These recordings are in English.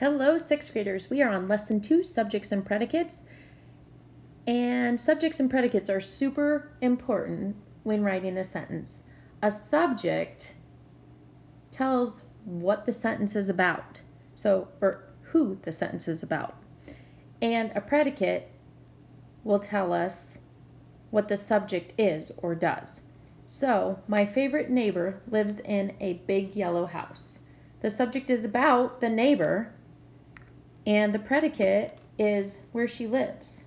Hello, sixth graders. We are on lesson 2, subjects and predicates. And subjects and predicates are super important when writing a sentence. A subject tells what the sentence is about, or who the sentence is about. And a predicate will tell us what the subject is or does. So, my favorite neighbor lives in a big yellow house. The subject is about the neighbor, and the predicate is where she lives.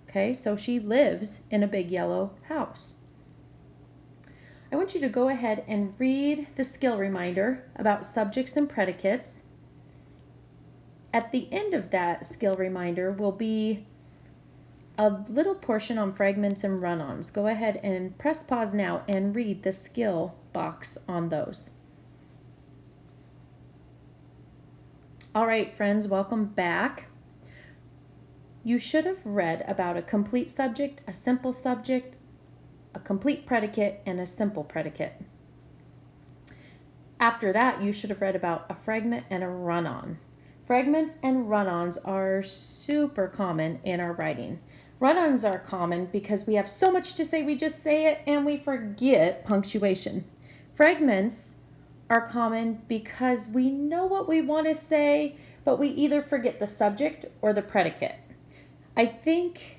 Okay, so she lives in a big yellow house. I want you to go ahead and read the skill reminder about subjects and predicates. At the end of that skill reminder will be a little portion on fragments and run-ons. Go ahead and press pause now and read the skill box on those. All right, friends, welcome back. You should have read about a complete subject, a simple subject, a complete predicate, and a simple predicate. After that, you should have read about a fragment and a run-on. Fragments and run-ons are super common in our writing. Run-ons are common because we have so much to say, we just say it and we forget punctuation. Fragments are common because we know what we want to say, but we either forget the subject or the predicate. I think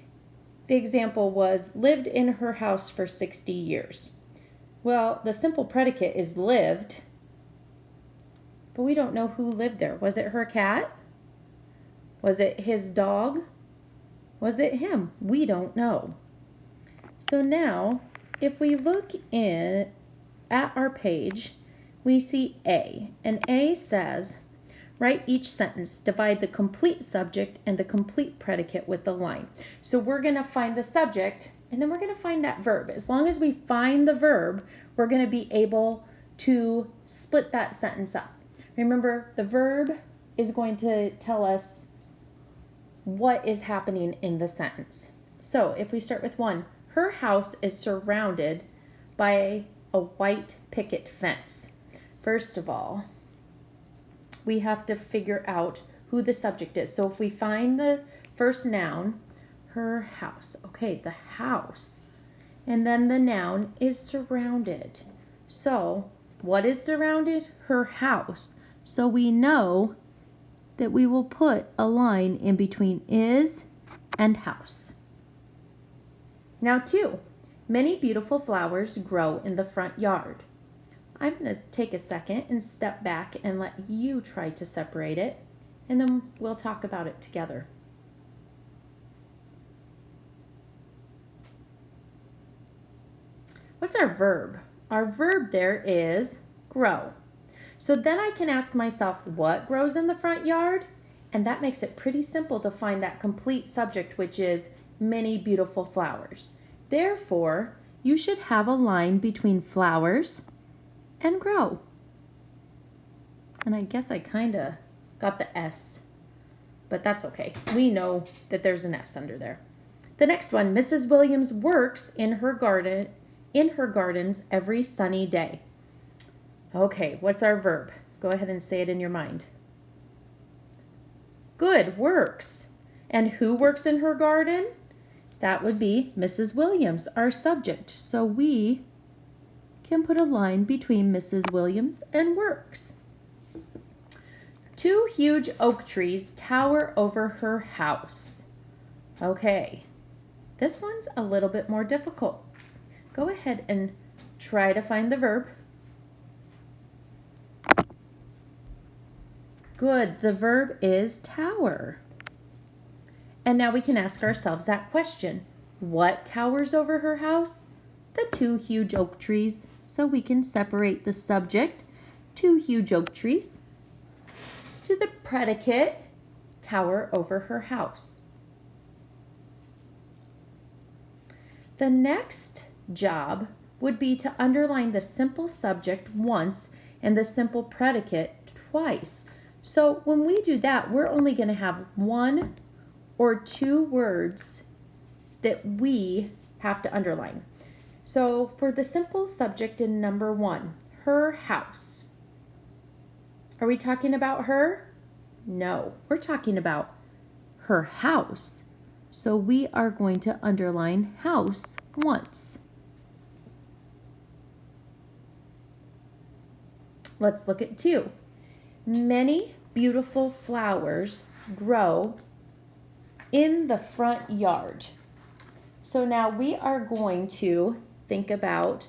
the example was lived in her house for 60 years. Well, the simple predicate is lived, but we don't know who lived there. Was it her cat? Was it his dog? Was it him? We don't know. So now, if we look in at our page, we see A, and A says, write each sentence, divide the complete subject and the complete predicate with the line. So we're going to find the subject, and then we're going to find that verb. As long as we find the verb, we're going to be able to split that sentence up. Remember, the verb is going to tell us what is happening in the sentence. So if we start with 1, her house is surrounded by a white picket fence. First of all, we have to figure out who the subject is. So if we find the first noun, her house. Okay, the house. And then the noun is surrounded. So what is surrounded? Her house. So we know that we will put a line in between is and house. Now 2, many beautiful flowers grow in the front yard. I'm going to take a second and step back and let you try to separate it, and then we'll talk about it together. What's our verb? Our verb there is grow. So then I can ask myself, what grows in the front yard? And that makes it pretty simple to find that complete subject, which is many beautiful flowers. Therefore, you should have a line between flowers and grow. And I guess I kind of got the S, but that's okay. We know that there's an S under there. The next one, Mrs. Williams works in her gardens every sunny day. Okay, what's our verb? Go ahead and say it in your mind. Good, works. And who works in her garden? That would be Mrs. Williams, our subject. So we can put a line between Mrs. Williams and works. 2 huge oak trees tower over her house. Okay, this one's a little bit more difficult. Go ahead and try to find the verb. Good, the verb is tower. And now we can ask ourselves that question. What towers over her house? The 2 huge oak trees. So we can separate the subject, 2 huge oak trees, to the predicate, tower over her house. The next job would be to underline the simple subject once and the simple predicate twice. So when we do that, we're only going to have 1 or 2 words that we have to underline. So for the simple subject in number 1, her house. Are we talking about her? No, we're talking about her house. So we are going to underline house once. Let's look at 2. Many beautiful flowers grow in the front yard. So now we are going to think about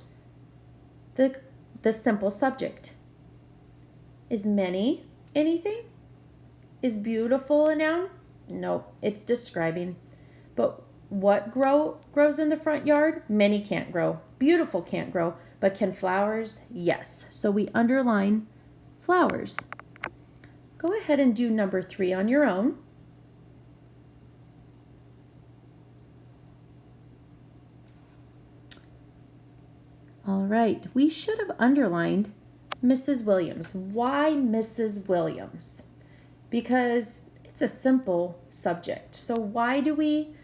the simple subject. Is many anything? Is beautiful a noun? Nope, it's describing. But what grows in the front yard? Many can't grow. Beautiful can't grow. But can flowers? Yes. So we underline flowers. Go ahead and do number 3 on your own. All right, we should have underlined Mrs. Williams. Why Mrs. Williams? Because it's a simple subject. So why do we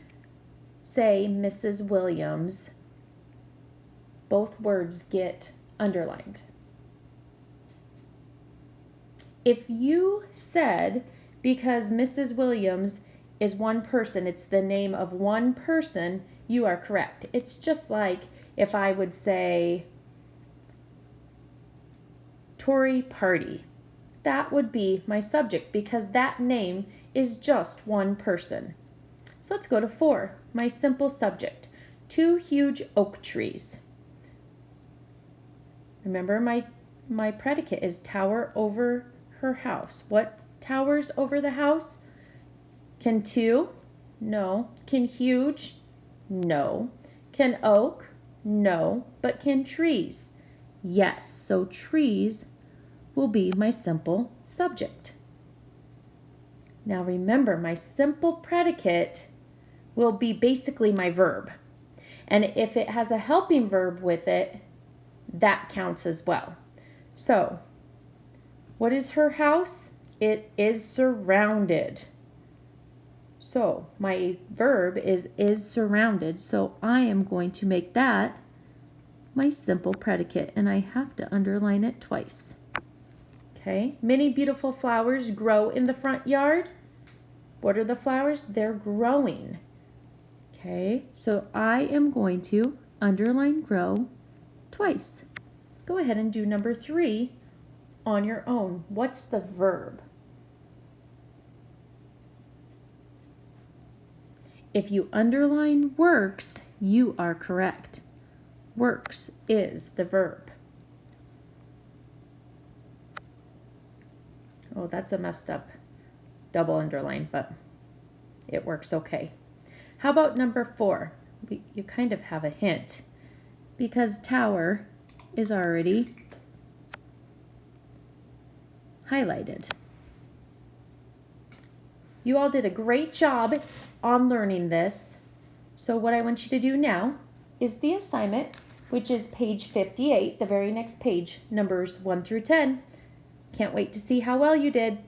say Mrs. Williams? Both words get underlined. If you said because Mrs. Williams is one person, it's the name of one person, you are correct. It's just like if I would say Tory Party. That would be my subject because that name is just one person. So let's go to 4, my simple subject. 2 huge oak trees. Remember my predicate is tower over her house. What towers over the house? Can 2? No. Can huge? No. Can oak? No. But can trees? Yes. So trees will be my simple subject. Now remember, my simple predicate will be basically my verb. And if it has a helping verb with it, that counts as well. So, what is her house? It is surrounded. So, my verb is surrounded. So, I am going to make that my simple predicate, and I have to underline it twice. Okay, many beautiful flowers grow in the front yard. What are the flowers? They're growing. Okay, so I am going to underline grow twice. Go ahead and do number 3 on your own. What's the verb? If you underline works, you are correct. Works is the verb. Oh, that's a messed up double underline, but it works okay. How about number 4? You kind of have a hint because tower is already highlighted. You all did a great job on learning this. So what I want you to do now is the assignment, which is page 58, the very next page, numbers 1 through 10. Can't wait to see how well you did.